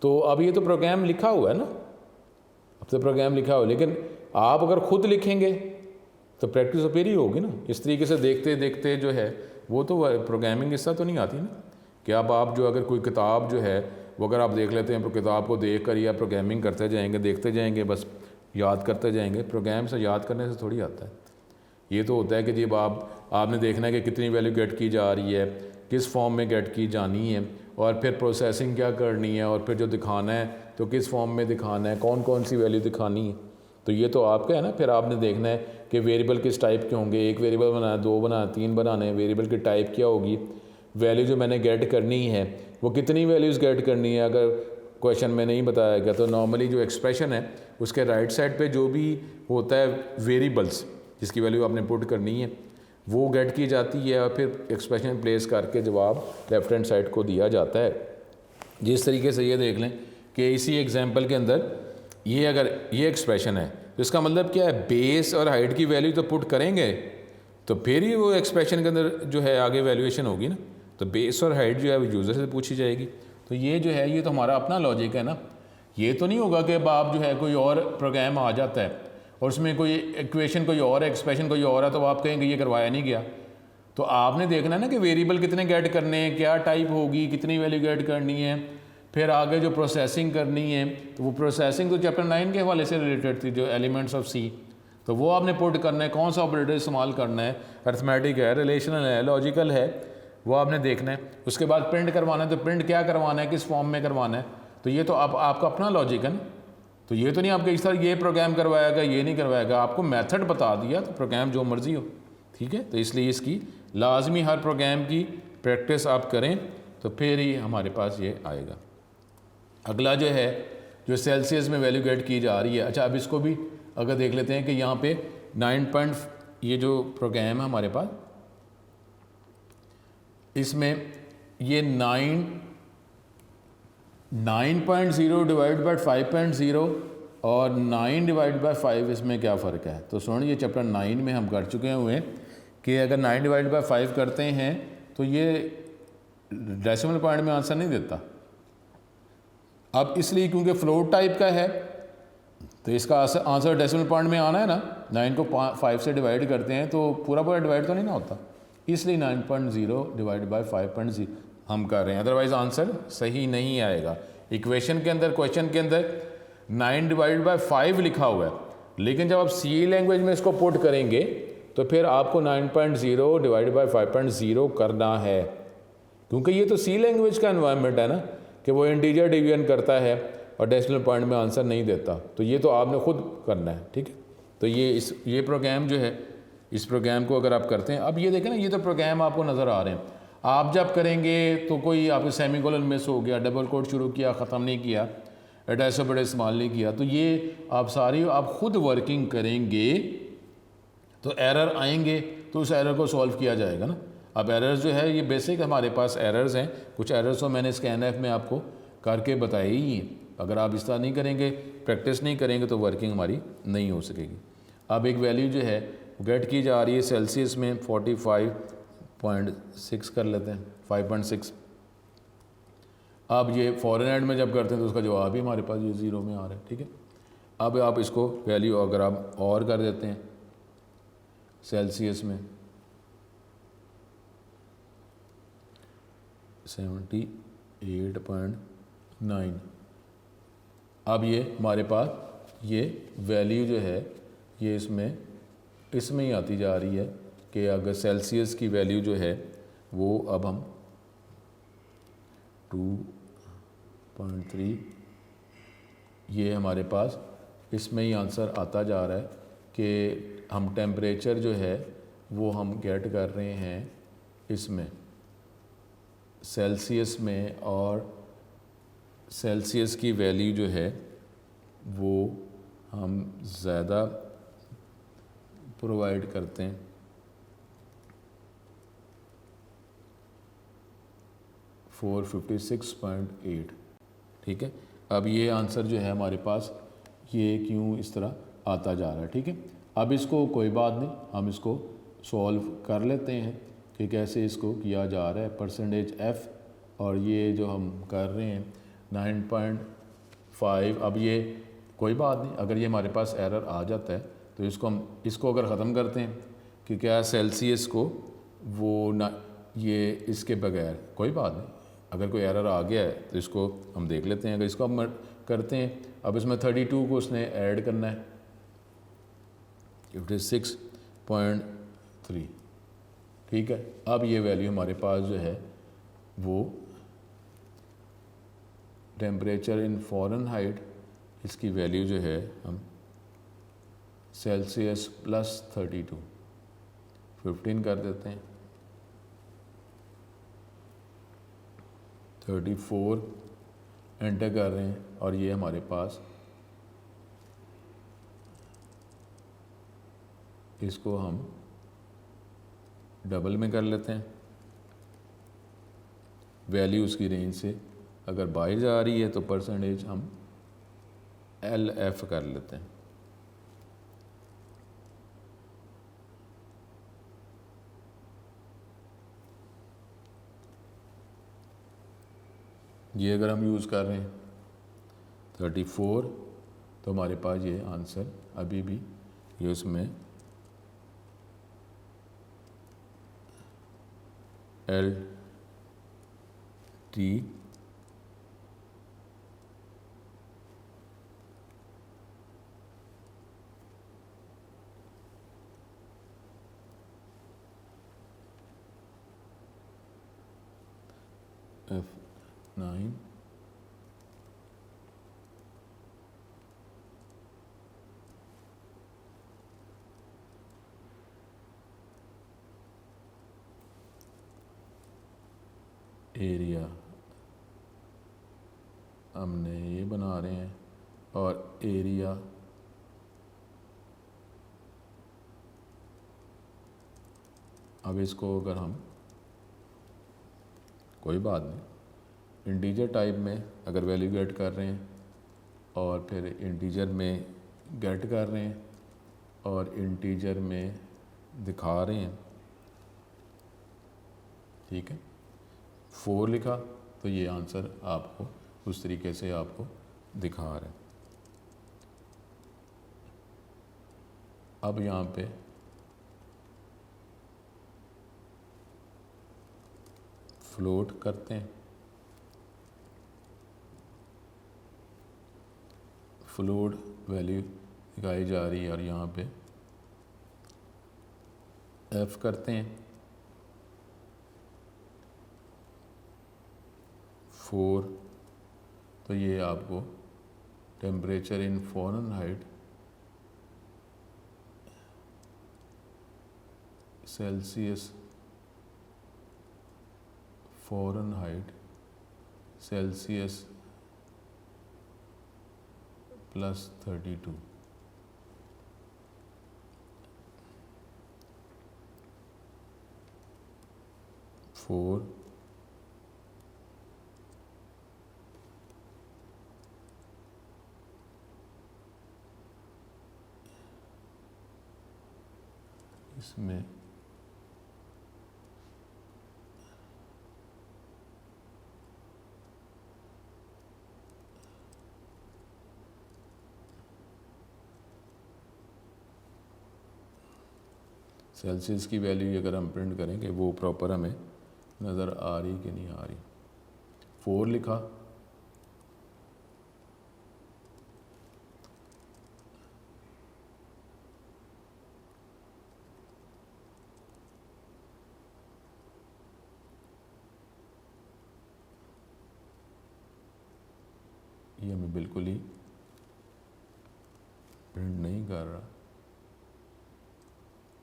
A: तो अब ये तो प्रोग्राम लिखा हुआ है ना, अब तो प्रोग्राम लिखा हुआ है, लेकिन आप अगर ख़ुद लिखेंगे तो प्रैक्टिस तो फिर ही होगी ना। इस तरीके से देखते देखते जो है वो तो प्रोग्रामिंग हिस्सा तो नहीं आती ना, कि अब आप जो अगर कोई किताब जो है वो अगर आप देख लेते हैं, किताब को देख कर या प्रोग्रामिंग करते जाएंगे, देखते जाएंगे, बस याद करते जाएंगे। प्रोग्राम से याद करने से थोड़ी आता है। ये तो होता है कि जब आपने देखना है कि कितनी वैल्यू गेट की जा रही है, किस फॉर्म में गेट की जानी है, और फिर प्रोसेसिंग क्या करनी है, और फिर जो दिखाना है तो किस फॉर्म में दिखाना है, कौन कौन सी वैल्यू दिखानी है, तो ये तो आपका है ना। फिर आपने देखना है कि वेरिएबल किस टाइप के होंगे, एक वेरिएबल बनाना, दो बनाना, तीन बनाने हैं, वेरिएबल की टाइप क्या होगी, वैल्यू जो मैंने गेट करनी है वो कितनी वैल्यूज़ गेट करनी है। अगर क्वेश्चन में नहीं बताया गया तो नॉर्मली जो एक्सप्रेशन है उसके राइट साइड पे जो भी होता है वेरिएबल्स जिसकी वैल्यू आपने पुट करनी है वो गेट की जाती है, और फिर एक्सप्रेशन प्लेस करके जवाब लेफ्ट हैंड साइड को दिया जाता है। जिस तरीके से ये देख लें कि इसी एग्जांपल के अंदर ये अगर ये एक्सप्रेशन है तो इसका मतलब क्या है, बेस और हाइट की वैल्यू तो पुट करेंगे तो फिर ही वो एक्सप्रेशन के अंदर जो है आगे वैल्यूएशन होगी ना। तो बेस और हाइट जो है वो यूज़र से पूछी जाएगी। तो ये जो है ये तो हमारा अपना लॉजिक है ना। ये तो नहीं होगा कि अब आप जो है कोई और प्रोग्राम आ जाता है और उसमें कोई इक्वेशन कोई और है, एक्सप्रेशन कोई और है, तो आप कहेंगे ये करवाया नहीं गया। तो आपने देखना है ना कि वेरिएबल कितने गेट करने हैं, क्या टाइप होगी, कितनी वैल्यू गेट करनी है, फिर आगे जो प्रोसेसिंग करनी है तो वो प्रोसेसिंग तो चैप्टर 9 के हवाले से रिलेटेड थी, जो एलिमेंट्स ऑफ सी, तो वो आपने पुट करना है, कौन सा ऑपरेटर इस्तेमाल करना है, अर्थमेटिक है, रिलेशनल है, लॉजिकल है, वो आपने देखना है। उसके बाद प्रिंट करवाना है तो प्रिंट क्या करवाना है, किस फॉर्म में करवाना है, तो ये तो आपका अपना लॉजिक है ना। तो ये तो नहीं आपके इस तरह ये प्रोग्राम करवाएगा ये नहीं करवाएगा, आपको मेथड बता दिया तो प्रोग्राम जो मर्जी हो, ठीक है। तो इसलिए इसकी लाजमी हर प्रोग्राम की प्रैक्टिस आप करें तो फिर ही हमारे पास ये आएगा। अगला जो है जो सेल्सियस में वैल्यू गेट की जा रही है। अच्छा, अब इसको भी अगर देख लेते हैं कि यहाँ पे 9 ये जो प्रोग्राम है हमारे पास, इसमें ये 9.0 डिवाइड बाई 5.0 और 9 डिवाइड बाई 5 इसमें क्या फ़र्क है। तो सुन, ये चैप्टर 9 में हम कर चुके हुए हैं कि अगर 9 डिवाइड बाई 5 करते हैं तो ये डेसिमल पॉइंट में आंसर नहीं देता। अब इसलिए क्योंकि फ्लोट टाइप का है तो इसका आंसर डेसिमल पॉइंट में आना है ना। 9 को 5 से डिवाइड करते हैं तो पूरा पूरा डिवाइड तो नहीं ना होता, इसलिए 9.0 डिवाइड बाई 5.0 हम कर रहे हैं, अदरवाइज़ आंसर सही नहीं आएगा। इक्वेशन के अंदर, क्वेश्चन के अंदर 9 डिवाइड बाई 5 लिखा हुआ है, लेकिन जब आप सी लैंग्वेज में इसको पुट करेंगे तो फिर आपको 9.0 डिवाइड बाई 5.0 करना है, क्योंकि ये तो सी लैंग्वेज का एनवायरनमेंट है ना कि वो इंटीजर डिवीजन करता है और डेसिमल पॉइंट में आंसर नहीं देता। तो ये तो आपने खुद करना है, ठीक है। तो ये प्रोग्राम जो है, इस प्रोग्राम को अगर आप करते हैं, अब ये देखें ना, ये तो प्रोग्राम आपको नज़र आ रहे हैं। आप जब करेंगे तो कोई आपके सेमीकोलन मिस हो गया, डबल कोट शुरू किया, ख़त्म नहीं किया, एटैचो बड़े इस्तेमाल नहीं किया, तो ये आप सारी आप ख़ुद वर्किंग करेंगे तो एरर आएंगे तो उस एरर को सॉल्व किया जाएगा ना। अब एरर्स जो है ये बेसिक हमारे पास एरर्स हैं, कुछ एरर्स तो मैंने स्कैनएफ में आपको करके बताई ही है। अगर आप इस तरह नहीं करेंगे, प्रैक्टिस नहीं करेंगे तो वर्किंग हमारी नहीं हो सकेगी। अब एक वैल्यू जो है गेट की जा रही है सेल्सियस में 45.6 कर लेते हैं, 5.6। अब ये फॉरेनहाइट में जब करते हैं तो उसका जवाब ही हमारे पास ये 0 में आ रहा है, ठीक है। अब आप इसको वैल्यू अगर आप और कर देते हैं सेल्सियस में 78.9, अब ये हमारे पास ये वैल्यू जो है ये इसमें ही आती जा रही है कि अगर सेल्सियस की वैल्यू जो है वो अब हम 2.3 ये हमारे पास इसमें ही आंसर आता जा रहा है कि हम टेम्परेचर जो है वो हम गेट कर रहे हैं इसमें सेल्सियस में, और सेल्सियस की वैल्यू जो है वो हम ज़्यादा प्रोवाइड करते हैं 456.8, ठीक है। अब ये आंसर जो है हमारे पास ये क्यों इस तरह आता जा रहा है, ठीक है। अब इसको कोई बात नहीं, हम इसको सॉल्व कर लेते हैं। कि कैसे इसको किया जा रहा है। परसेंटेज एफ़ और ये जो हम कर रहे हैं 9.5। अब ये कोई बात नहीं, अगर ये हमारे पास एरर आ जाता है तो इसको अगर ख़त्म करते हैं कि क्या सेल्सियस को वो ना, ये इसके बगैर कोई बात नहीं, अगर कोई एरर आ गया है तो इसको हम देख लेते हैं। अगर इसको हम करते हैं, अब इसमें 32 को उसने ऐड करना है, इट इज़ 6.3। ठीक है, अब ये वैल्यू हमारे पास जो है वो टेम्परेचर इन फ़ारेनहाइट, इसकी वैल्यू जो है हम सेल्सियस प्लस 32 15 कर देते हैं। 34 एंटर कर रहे हैं और ये हमारे पास, इसको हम डबल में कर लेते हैं। वैल्यू उसकी रेंज से अगर बाहर जा रही है तो परसेंटेज हम LF कर लेते हैं। ये अगर हम यूज़ कर रहे हैं 34 तो हमारे पास ये आंसर अभी भी ये उसमें LT F9 एरिया हमने ये बना रहे हैं और एरिया अब इसको अगर हम, कोई बात नहीं, इंटीजर टाइप में अगर वैल्यू गेट कर रहे हैं और फिर इंटीजर में गेट कर रहे हैं और इंटीजर में दिखा रहे हैं, ठीक है, 4 लिखा तो ये आंसर आपको उस तरीके से आपको दिखा रहे हैं। अब यहाँ पे फ्लोट करते हैं, फ्लोट वैल्यू दिखाई जा रही है और यहाँ पे F करते हैं 4 तो ये आपको temperature in Fahrenheit Celsius Fahrenheit Celsius plus 32 4 इसमें सेल्सियस की वैल्यू अगर हम प्रिंट करेंगे वो प्रॉपर हमें नज़र आ रही कि नहीं आ रही। 4 लिखा ये हमें बिल्कुल ही प्रिंट नहीं कर रहा।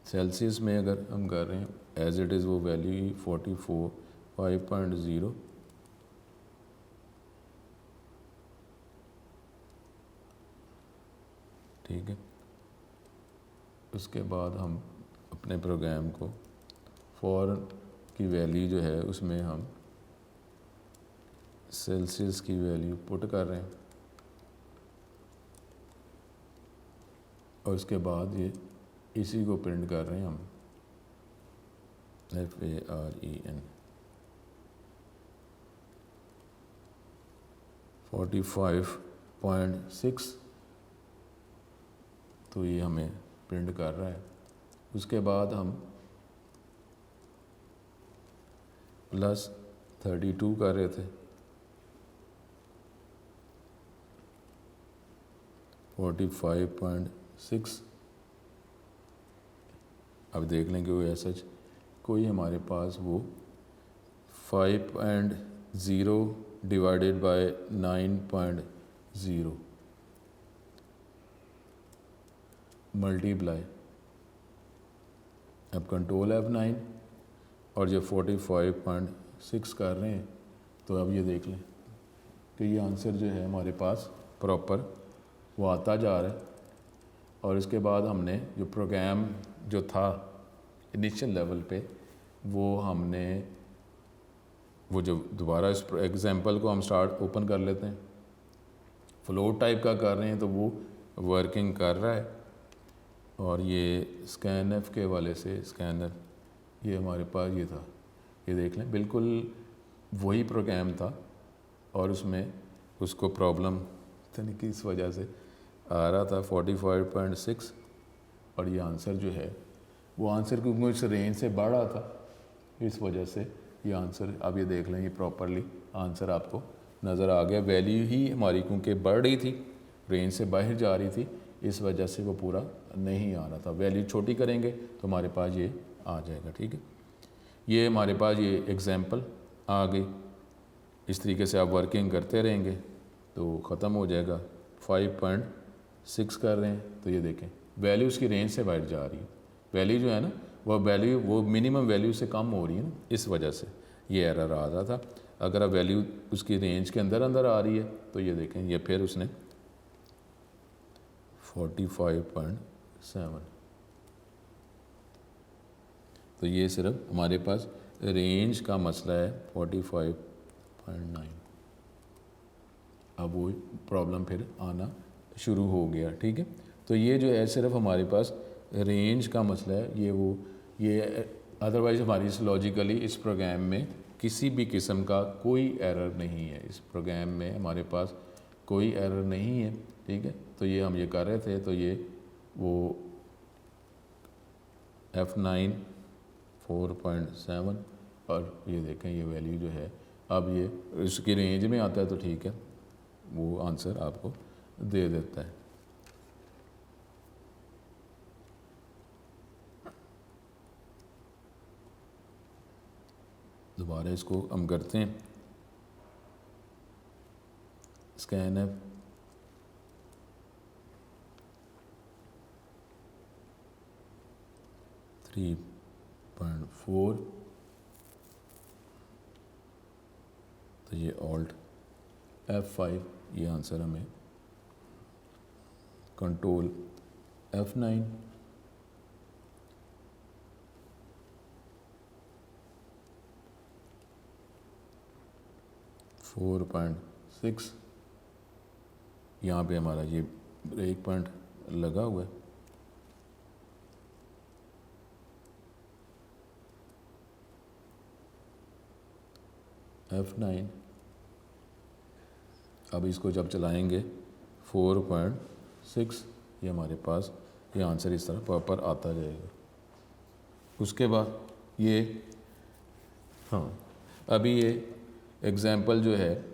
A: सेल्सियस में अगर हम कर रहे हैं एज इट इज़ वो वैल्यू 44 5.0 ठीक है। उसके बाद हम अपने प्रोग्राम को फ़ॉरेन की वैल्यू जो है उसमें हम सेल्सियस की वैल्यू पुट कर रहे हैं और उसके बाद ये इसी को प्रिंट कर रहे हैं हम। FAREN 45.6, तो ये हमें प्रिंट कर रहा है। उसके बाद हम +32 कर रहे थे, 45.6। अब देख लें कि वो ऐसा कोई हमारे पास वो 5.0 डिवाइडेड बाय 9.0 मल्टीप्लाई, अब कंट्रोल F9 और जो 45.6 कर रहे हैं, तो अब ये देख लें कि ये आंसर जो है हमारे पास प्रॉपर वो आता जा रहा है। और इसके बाद हमने जो प्रोग्राम जो था इनिशियल लेवल पे, वो हमने वो जो दोबारा इस एग्जांपल को हम स्टार्ट ओपन कर लेते हैं, फ्लोट टाइप का कर रहे हैं तो वो वर्किंग कर रहा है। और ये स्कैनएफ के वाले से स्कैनर ये हमारे पास ये था, ये देख लें बिल्कुल वही प्रोग्राम था और उसमें उसको प्रॉब्लम यानी कि इस वजह से आ रहा था 45.6 और ये आंसर जो है वो आंसर क्योंकि इस रेंज से बढ़ रहा था, इस वजह से ये आंसर अब ये देख लें ये प्रॉपरली आंसर आपको नज़र आ गया। वैल्यू ही हमारी क्योंकि बढ़ रही थी, रेंज से बाहर जा रही थी, इस वजह से वो पूरा नहीं आ रहा था। वैल्यू छोटी करेंगे तो हमारे पास ये आ जाएगा। ठीक है, ये हमारे पास ये एग्जांपल आ गई। इस तरीके से आप वर्किंग करते रहेंगे तो ख़त्म हो जाएगा। 5.6 कर रहे हैं तो ये देखें वैल्यू उसकी रेंज से बाहर जा रही है, वैल्यू जो है ना वह वैल्यू वो मिनिमम वैल्यू से कम हो रही है ना, इस वजह से ये एरर आ रहा था। अगर अब वैल्यू उसकी रेंज के अंदर अंदर आ रही है तो ये देखें ये फिर उसने 45.7, तो ये सिर्फ हमारे पास रेंज का मसला है 45.9। अब वो प्रॉब्लम फिर आना शुरू हो गया। ठीक है, तो ये जो है सिर्फ हमारे पास रेंज का मसला है। ये अदरवाइज़ हमारी इस लॉजिकली इस प्रोग्राम में किसी भी किस्म का कोई एरर नहीं है, इस प्रोग्राम में हमारे पास कोई एरर नहीं है। ठीक है, तो ये हम ये कर रहे थे तो ये वो F9 4.7 और ये देखें ये वैल्यू जो है अब ये इसकी रेंज में आता है तो ठीक है, वो आंसर आपको दे देता है। दोबारा इसको हम करते हैं, स्कैनएफ 3.4, तो ये ऑल्ट F5, ये आंसर हमें कंट्रोल F9 4.6, यहाँ पे हमारा ये ब्रेक पॉइंट लगा हुआ है। F9 अब इसको जब चलाएंगे 4.6, ये हमारे पास ये आंसर इस तरह प्रॉपर आता जाएगा। उसके बाद ये अभी ये एग्ज़ाम्पल जो है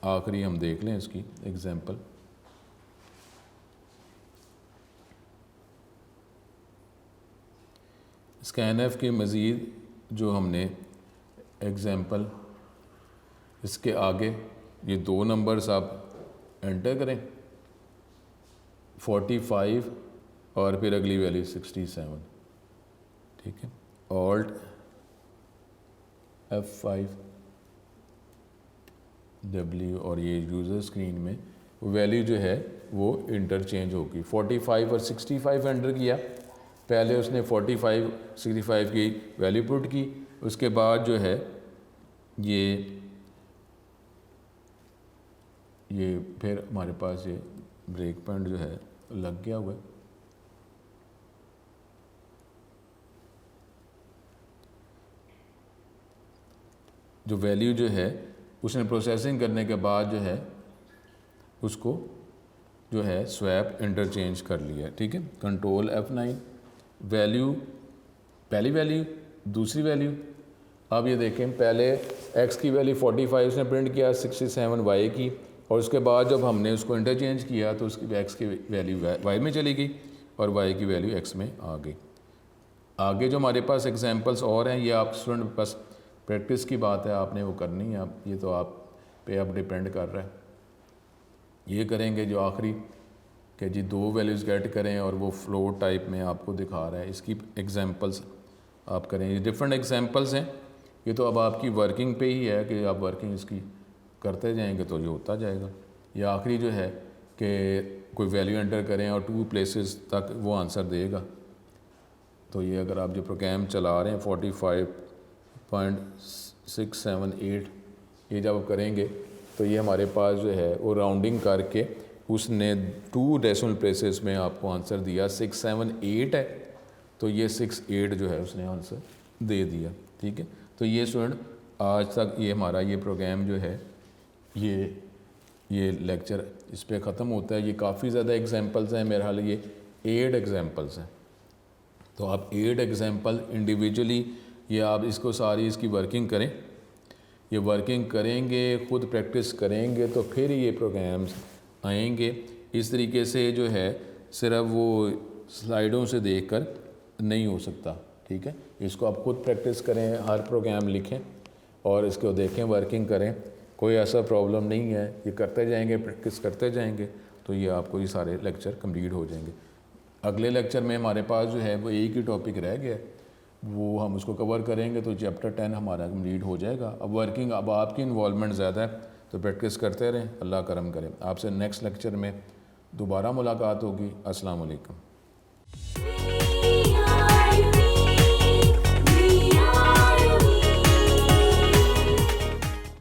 A: आखिरी हम देख लें इसकी एग्ज़ाम्पल। स्कैनएफ के मज़ीद जो हमने एग्ज़ाम्पल इसके आगे ये दो नंबर्स आप एंटर करें 45 और फिर अगली वैल्यू 67। ठीक है, ऑल्ट F5 W और ये यूज़र स्क्रीन में वैल्यू जो है वो इंटरचेंज होगी। 45 और 65 एंटर किया, पहले उसने 45 65 की वैल्यू पुट की, उसके बाद जो है ये फिर हमारे पास ये ब्रेक पॉइंट जो है लग गया हुआ है। जो वैल्यू जो है उसने प्रोसेसिंग करने के बाद जो है उसको जो है स्वैप इंटरचेंज कर लिया, ठीक है। कंट्रोल F9, वैल्यू, पहली वैल्यू, दूसरी वैल्यू। अब ये देखें, पहले x की वैल्यू 45 उसने प्रिंट किया, 67 y की, और उसके बाद जब हमने उसको इंटरचेंज किया तो उसकी x की वैल्यू y में चली गई और y की वैल्यू x में आ गई। आगे जो हमारे पास एग्जांपल्स और हैं, ये आप स्टूडेंट बस प्रैक्टिस की बात है, आपने वो करनी है। आप ये तो आप पे अब डिपेंड कर रहा है। ये करेंगे जो आखिरी कि जी 2 वैल्यूज़ गेट करें और वो फ्लोट टाइप में आपको दिखा रहा है, इसकी एग्जांपल्स आप करें। ये डिफरेंट एग्जांपल्स हैं, ये तो अब आपकी वर्किंग पे ही है कि आप वर्किंग इसकी करते जाएंगे तो ये होता जाएगा। ये आखिरी जो है कि कोई वैल्यू एंटर करें और 2 प्लेसेस तक वो आंसर देगा। तो ये अगर आप जो प्रोग्राम चला रहे हैं 45.678, ये जब आप करेंगे तो ये हमारे पास जो है वो राउंडिंग करके उसने 2 डेसिमल प्लेसेस में आपको आंसर दिया। 678 है तो ये 68 जो है उसने आंसर दे दिया, ठीक है। तो ये स्टूडेंट आज तक ये हमारा ये प्रोग्राम जो है ये लेक्चर इस पे ख़त्म होता है। ये काफ़ी ज़्यादा एग्जांपल्स हैं, मेरे हाल ये 8 एग्जांपल्स हैं। तो आप 8 एग्जांपल इंडिविजुअली ये आप इसको सारी इसकी वर्किंग करें। ये वर्किंग करेंगे, ख़ुद प्रैक्टिस करेंगे तो फिर ये प्रोग्राम्स आएंगे। इस तरीके से जो है सिर्फ वो स्लाइडों से देखकर नहीं हो सकता, ठीक है। इसको आप खुद प्रैक्टिस करें, हर प्रोग्राम लिखें और इसको देखें, वर्किंग करें। कोई ऐसा प्रॉब्लम नहीं है, ये करते जाएंगे, प्रैक्टिस करते जाएंगे तो ये आपको ये सारे लेक्चर कंप्लीट हो जाएंगे। अगले लेक्चर में हमारे पास जो है वो एक ही टॉपिक रह गया, वो हम उसको कवर करेंगे तो चैप्टर 10 हमारा कंप्लीट हो जाएगा। अब वर्किंग, अब आपकी इन्वॉल्वमेंट ज़्यादा है तो प्रैक्टिस करते रहें, अल्लाह करम करें। आपसे नेक्स्ट लेक्चर में दोबारा मुलाकात होगी। अस्सलाम वालेकुम।